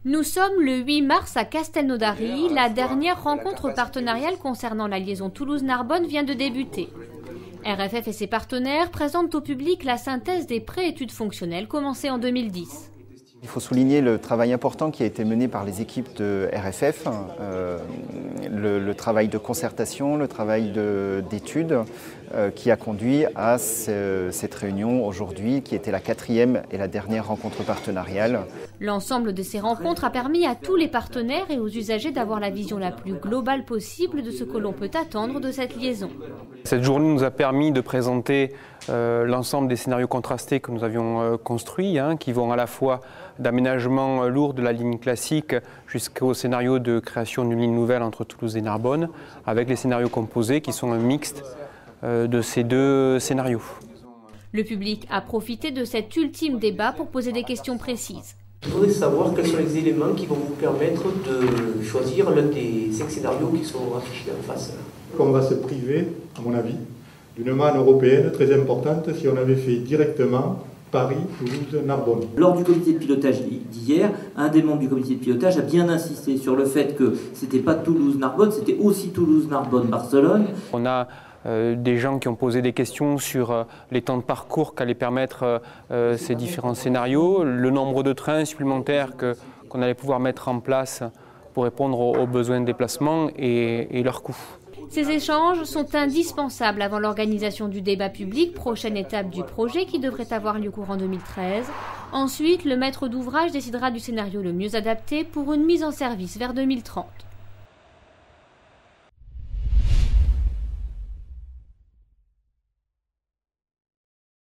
Nous sommes le 8 mars à Castelnaudary. La dernière rencontre partenariale concernant la liaison Toulouse-Narbonne vient de débuter. RFF et ses partenaires présentent au public la synthèse des pré-études fonctionnelles commencées en 2010. Il faut souligner le travail important qui a été mené par les équipes de RFF, le travail de concertation, le travail d'études qui a conduit à cette réunion aujourd'hui qui était la 4e et la dernière rencontre partenariale. L'ensemble de ces rencontres a permis à tous les partenaires et aux usagers d'avoir la vision la plus globale possible de ce que l'on peut attendre de cette liaison. Cette journée nous a permis de présenter l'ensemble des scénarios contrastés que nous avions construits, qui vont à la fois d'aménagement lourd de la ligne classique jusqu'au scénario de création d'une ligne nouvelle entre Toulouse et Narbonne, avec les scénarios composés qui sont un mixte de ces deux scénarios. Le public a profité de cet ultime débat pour poser des questions précises. Je voudrais savoir quels sont les éléments qui vont vous permettre de choisir l'un des 5 scénarios qui sont affichés en face. On va se priver, à mon avis, d'une manne européenne très importante si on avait fait directement Paris, Toulouse, Narbonne. Lors du comité de pilotage d'hier, un des membres du comité de pilotage a bien insisté sur le fait que ce n'était pas Toulouse-Narbonne, c'était aussi Toulouse-Narbonne-Barcelone. On a des gens qui ont posé des questions sur les temps de parcours qu'allaient permettre ces différents scénarios, le nombre de trains supplémentaires qu'on allait pouvoir mettre en place pour répondre aux besoins de déplacement et leurs coûts. Ces échanges sont indispensables avant l'organisation du débat public, prochaine étape du projet qui devrait avoir lieu courant 2013. Ensuite, le maître d'ouvrage décidera du scénario le mieux adapté pour une mise en service vers 2030.